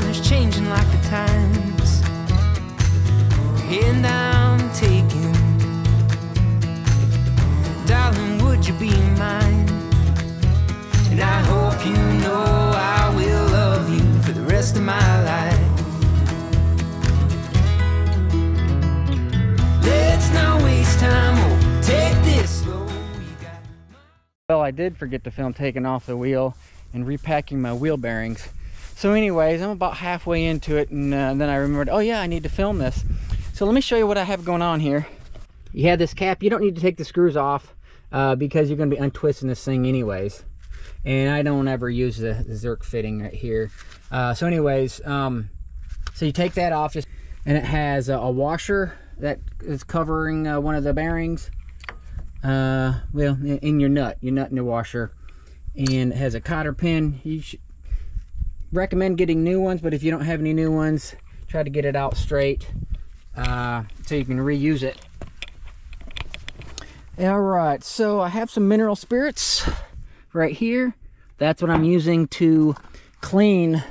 weather's changing like the times, and I'm taking. Darling, would you be mine? And I hope you know I will love you for the rest of my life. Let's not waste time, oh, take this slow. Well, I did forget to film taking off the wheel and repacking my wheel bearings. So anyways, I'm about halfway into it, and then I remembered, oh yeah, I need to film this. So let me show you what I have going on here. You have this cap. You don't need to take the screws off because you're going to be untwisting this thing anyways. And I don't ever use the Zerk fitting right here. So anyways, so you take that off, and it has a washer that is covering one of the bearings. Well, in your nut in the washer, and it has a cotter pin. You should recommend getting new ones, but if you don't have any new ones, try to get it out straight so you can reuse it. All right, so I have some mineral spirits right here. That's what I'm using to clean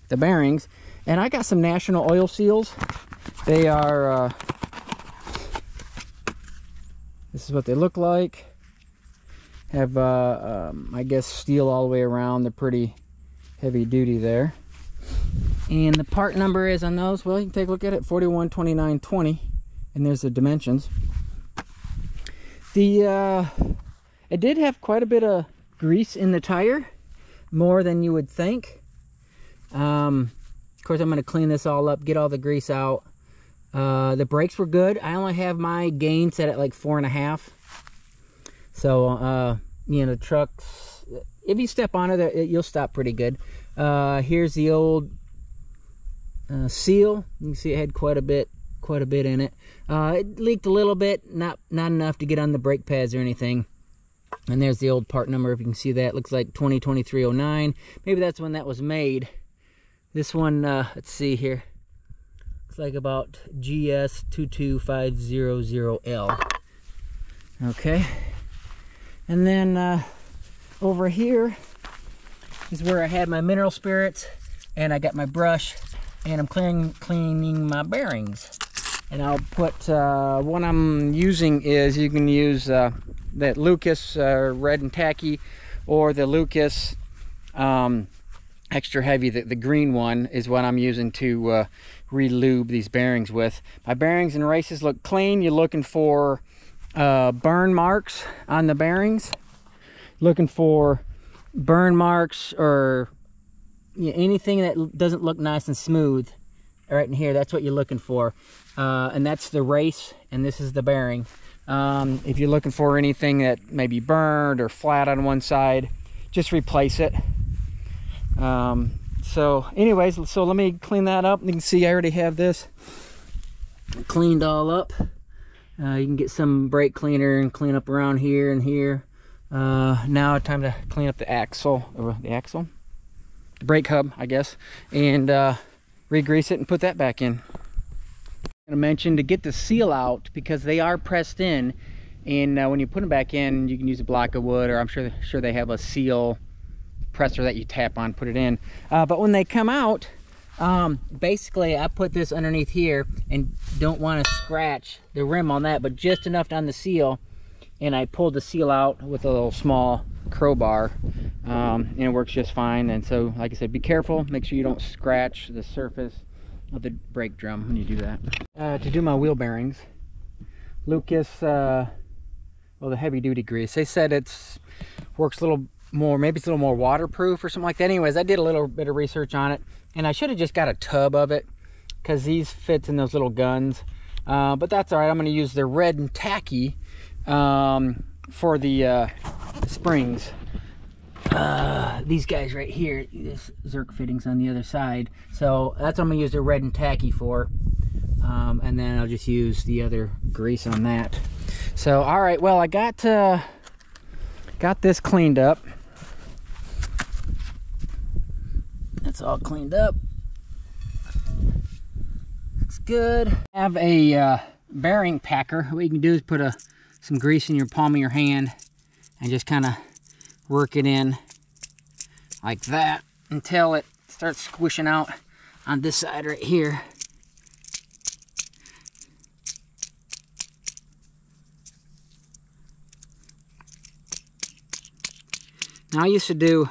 the bearings, and I got some National oil seals. They are this is what they look like. Have I guess steel all the way around. They're pretty heavy duty there. And the part number is on those, well, you can take a look at it, 412920, and there's the dimensions. It did have quite a bit of grease in the tire, more than you would think. Of course, I'm going to clean this all up, get all the grease out. The brakes were good. I only have my gain set at like 4.5. So, you know, the trucks, if you step on it, you'll stop pretty good. Here's the old seal. You can see it had quite a bit in it. It leaked a little bit, not enough to get on the brake pads or anything. And there's the old part number, if you can see that. It looks like 202309. Maybe that's when that was made. This one, let's see here. Looks like about GS22500L. Okay. And then over here is where I had my mineral spirits, and I got my brush, and I'm cleaning my bearings. And I'll put, what I'm using is, you can use that Lucas red and tacky, or the Lucas extra heavy. The green one is what I'm using to re-lube these bearings with. My bearings and races look clean. You're looking for burn marks on the bearings. Looking for burn marks or anything that doesn't look nice and smooth. Right in here, that's what you're looking for. And that's the race, and this is the bearing. If you're looking for anything that may be burned or flat on one side, just replace it. So anyways, so let me clean that up. You can see I already have this cleaned all up. You can get some brake cleaner and clean up around here and here. Now time to clean up the axle, or the brake hub, I guess, and re-grease it and put that back in. I'm going to mention to get the seal out, because they are pressed in, and when you put them back in, you can use a block of wood, or I'm sure they have a seal presser that you tap on, put it in. But when they come out, basically I put this underneath here and don't want to scratch the rim on that, but just enough on the seal, and I pulled the seal out with a little small crowbar, and it works just fine. And so, like I said, be careful, make sure you don't scratch the surface of the brake drum when you do that. To do my wheel bearings, Lucas, well, the heavy duty grease, they said works a little more, maybe it's a little more waterproof or something like that. Anyways, I did a little bit of research on it, and I should have just got a tub of it, because these fits in those little guns, but that's all right. I'm going to use the red and tacky for the springs. These guys right here, this Zerk fittings on the other side, so that's what I'm going to use the red and tacky for, and then I'll just use the other grease on that. So all right, well, I got this cleaned up. That's all cleaned up. Looks good. I have a bearing packer. What you can do is put some grease in your palm of your hand and just kind of work it in like that until it start squishing out on this side right here. Now I used to do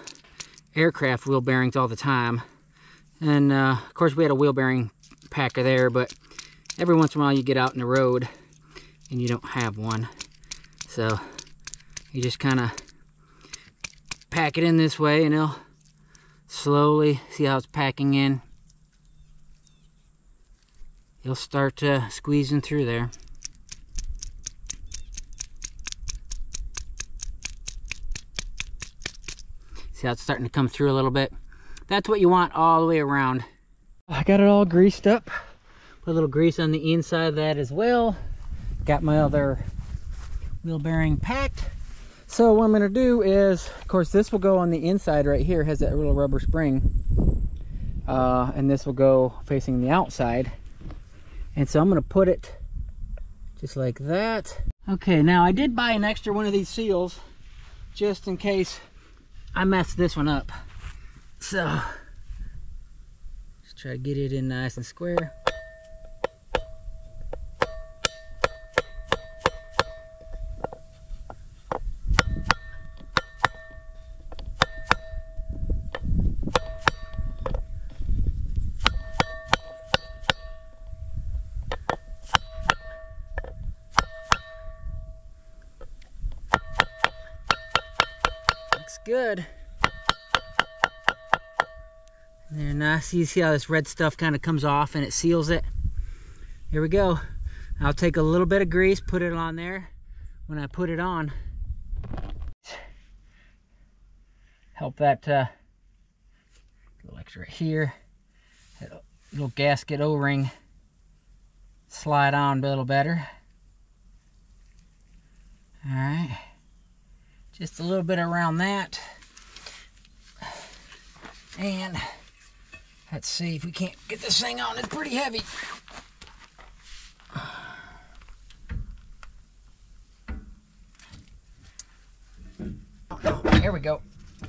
aircraft wheel bearings all the time, and of course we had a wheel bearing packer there, but every once in a while you get out in the road and you don't have one, so you just kind of pack it in this way and it'll slowly, see how it's packing in, you'll start squeezing through there. See how it's starting to come through a little bit? That's what you want all the way around. I got it all greased up. Put a little grease on the inside of that as well. Got my other wheel bearing packed. So what I'm going to do is, of course, this will go on the inside right here. It has that little rubber spring. And this will go facing the outside. And so I'm going to put it just like that. Okay, now I did buy an extra one of these seals just in case I messed this one up. So just try to get it in nice and square. Good. There, nice. You see how this red stuff kind of comes off and it seals it. Here we go. I'll take a little bit of grease, put it on there. When I put it on, help that little extra right here, that little gasket O-ring slide on a little better. All right. Just a little bit around that. And let's see if we can't get this thing on. It's pretty heavy. Oh, no. There we go.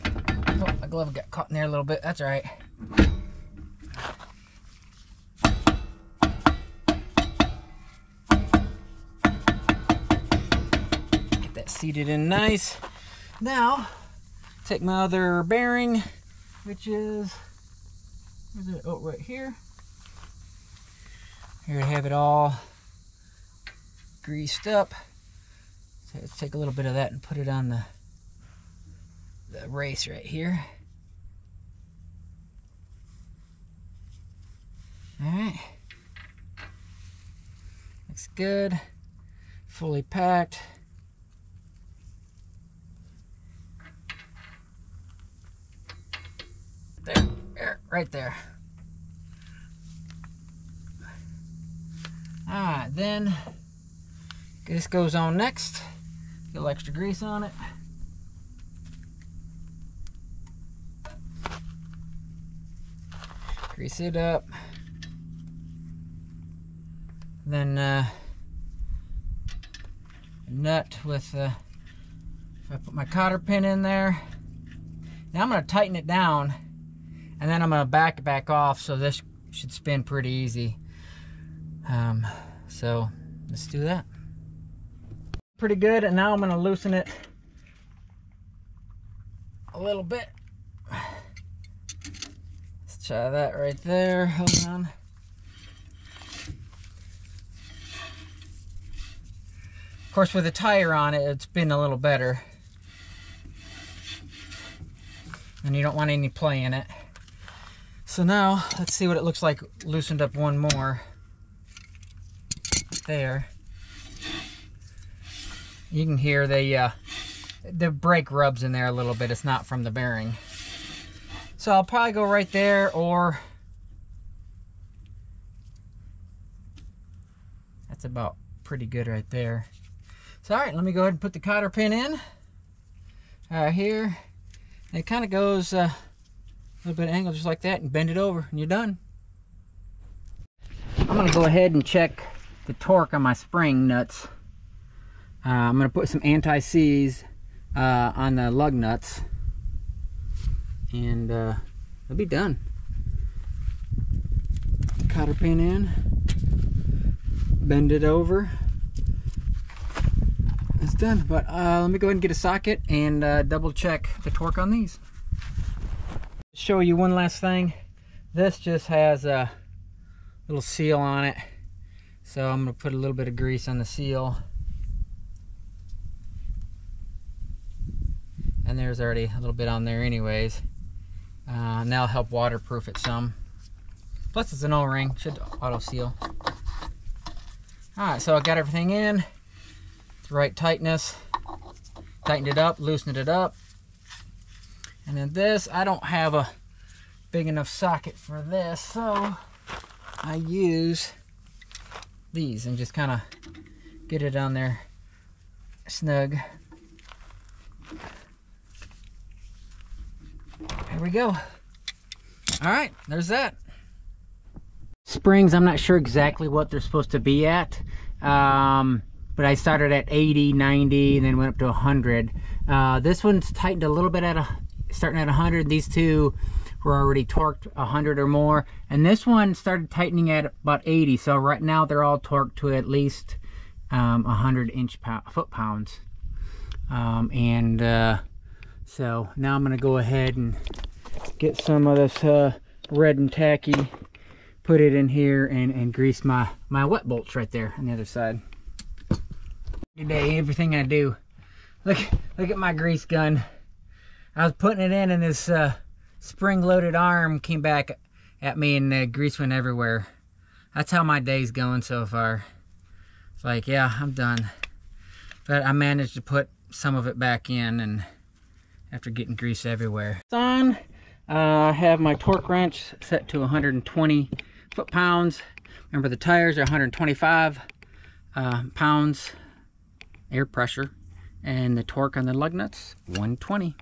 Oh, my glove got caught in there a little bit. That's all right. Get that seated in nice. Now, take my other bearing, which is, where's it? Oh, right here. Here to have it all greased up. So let's take a little bit of that and put it on the race right here. All right. Looks good. Fully packed. There, right there. Alright, then this goes on next. Get a little extra grease on it. Grease it up. Then a nut with if I put my cotter pin in there. Now I'm going to tighten it down. And then I'm going to back it back off, so this should spin pretty easy. So let's do that. Pretty good, and now I'm going to loosen it a little bit. Let's try that right there. Hold on. Of course, with a tire on it, it'd spin a little better. And you don't want any play in it. So now, let's see what it looks like loosened up one more. There. You can hear the brake rubs in there a little bit. It's not from the bearing. So I'll probably go right there, or that's about pretty good right there. So alright, let me go ahead and put the cotter pin in. Here. And it kind of goes a little bit of angle just like that, and bend it over, and you're done. I'm going to go ahead and check the torque on my spring nuts. I'm going to put some anti-seize on the lug nuts, and it'll be done. cotter pin in, bend it over. It's done. But let me go ahead and get a socket and double check the torque on these. Show you one last thing. This just has a little seal on it, so I'm going to put a little bit of grease on the seal. And there's already a little bit on there anyways. And that'll help waterproof it some. Plus it's an O-ring, should auto seal. Alright, so I got everything in. It's the right tightness. Tightened it up, loosened it up. And then this, I don't have a big enough socket for this, so I use these and just kind of get it on there snug. There we go. All right, there's that. Springs, I'm not sure exactly what they're supposed to be at, but I started at 80, 90, and then went up to 100. This one's tightened a little bit at starting at 100. These two were already torqued 100 or more, and this one started tightening at about 80. So right now they're all torqued to at least 100 foot-pounds. So now I'm going to go ahead and get some of this red and tacky, put it in here, and grease my wet bolts right there on the other side. Today, everything I do. Look at my grease gun. I was putting it in and this spring-loaded arm came back at me and the grease went everywhere. That's how my day's going so far. It's like, yeah, I'm done. But I managed to put some of it back in, and after getting grease everywhere. It's on. I have my torque wrench set to 120 foot-pounds. Remember, the tires are 125 pounds air pressure, and the torque on the lug nuts 120.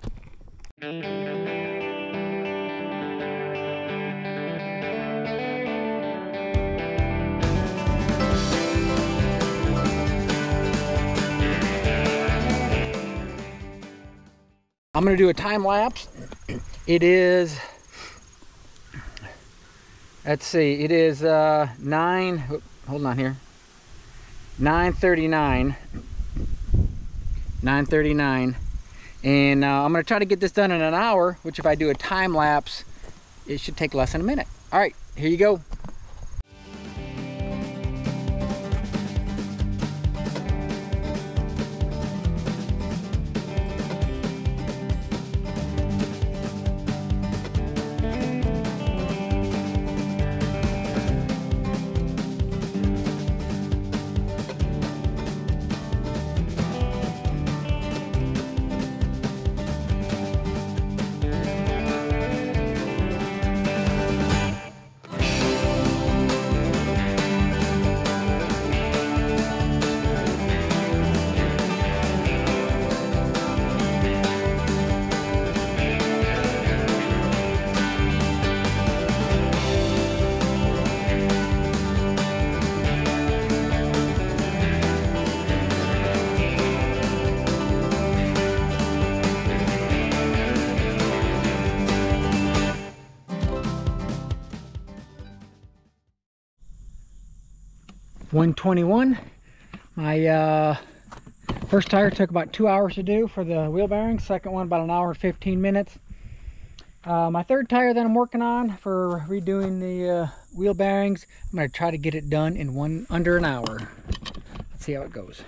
I'm going to do a time lapse. It is, let's see, it is 9:39. 9:39, and I'm going to try to get this done in an hour, which if I do a time lapse, it should take less than a minute. All right, here you go. $121. My first tire took about 2 hours to do for the wheel bearings. Second one about 1 hour and 15 minutes. My third tire that I'm working on for redoing the wheel bearings, I'm going to try to get it done in under an hour. Let's see how it goes.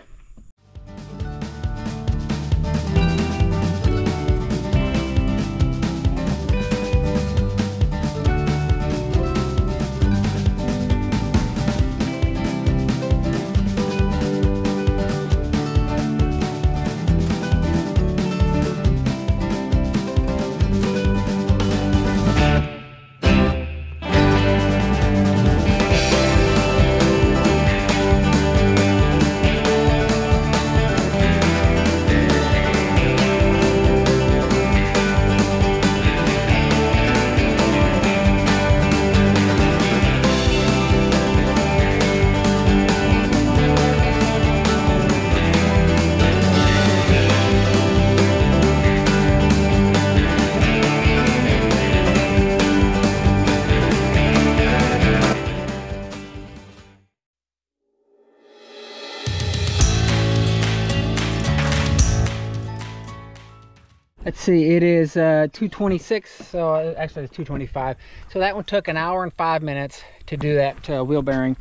Let's see, it is 2:26, so actually it's 2:25. So that one took 1 hour and 5 minutes to do that wheel bearing.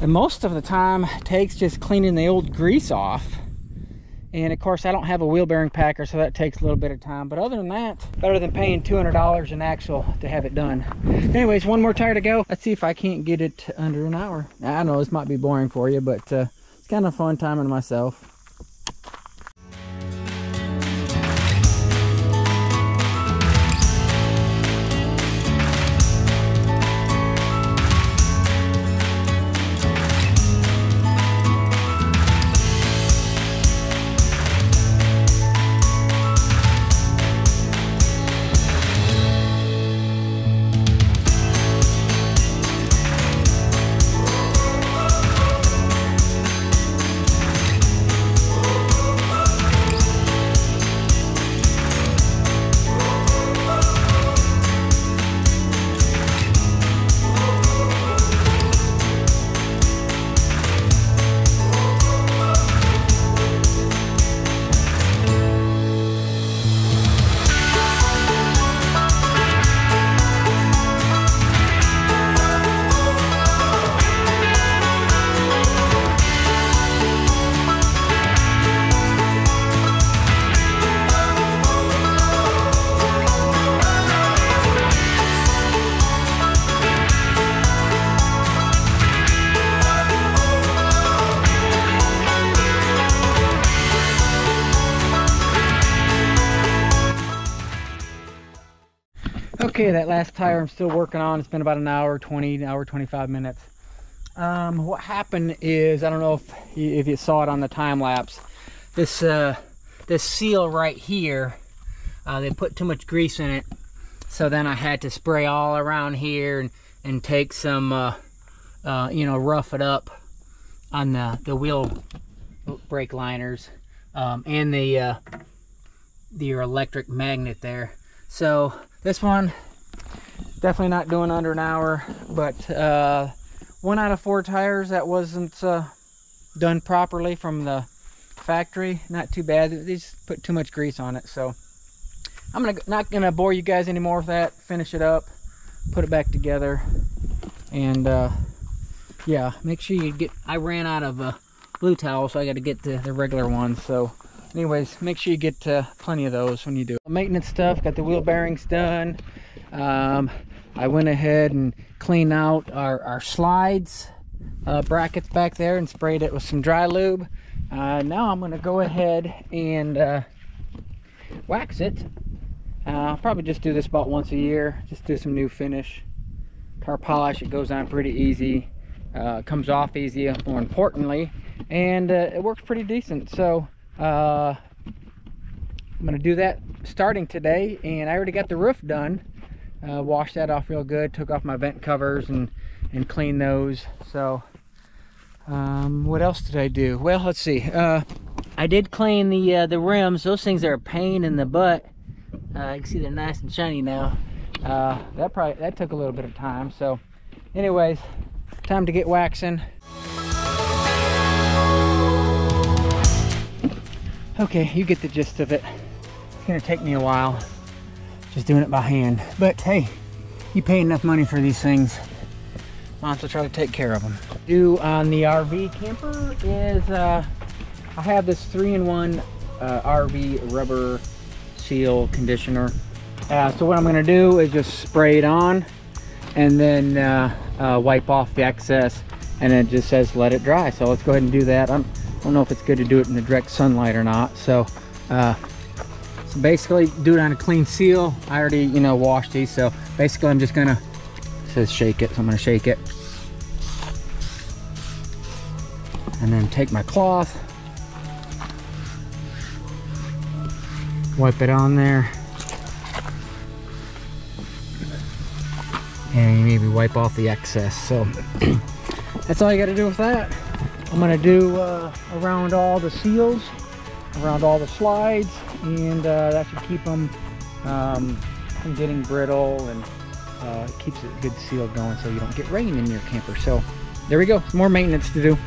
And most of the time takes just cleaning the old grease off. And of course I don't have a wheel bearing packer, so that takes a little bit of time. But other than that, better than paying $200 an axle to have it done. Anyways, one more tire to go. Let's see if I can't get it under an hour. I know this might be boring for you, but it's kind of fun timing myself. Okay, that last tire I'm still working on. It's been about an hour 25 minutes. What happened is, I don't know if you saw it on the time lapse, this seal right here, they put too much grease in it, so then I had to spray all around here and take some you know, rough it up on the wheel brake liners and your electric magnet there. So this one, definitely not doing under an hour, but 1 out of 4 tires that wasn't done properly from the factory. Not too bad. They just put too much grease on it. So I'm not gonna bore you guys anymore with that. Finish it up, put it back together, and yeah, make sure you get. I ran out of blue towel, so I got to get the regular ones. So anyways, make sure you get plenty of those when you do it. Maintenance stuff, got the wheel bearings done. I went ahead and cleaned out our slides brackets back there and sprayed it with some dry lube. Now I'm going to go ahead and wax it. I'll probably just do this about once a year, just do some new finish. Car polish, it goes on pretty easy, comes off easy, more importantly, and it works pretty decent. So I'm going to do that starting today, and I already got the roof done. Washed that off real good, took off my vent covers and cleaned those. So what else did I do? Well, let's see. I did clean the rims. Those things are a pain in the butt. You can see they're nice and shiny now. That took a little bit of time. So anyways, time to get waxing. Okay, you get the gist of it. It's gonna take me a while, just doing it by hand. But hey, you pay enough money for these things, might as well try to take care of them. Do on the RV camper is I have this 3-in-1 RV rubber seal conditioner. So what I'm gonna do is just spray it on and then wipe off the excess, and it just says let it dry. So let's go ahead and do that. I don't know if it's good to do it in the direct sunlight or not. So basically do it on a clean seal. I already, you know, washed these. So basically I'm just gonna, it says shake it, so I'm gonna shake it. And then take my cloth, wipe it on there, and maybe wipe off the excess. So that's all you got to do with that. I'm going to do around all the seals, around all the slides, and that should keep them from getting brittle, and it keeps a good seal going so you don't get rain in your camper. So there we go, some more maintenance to do.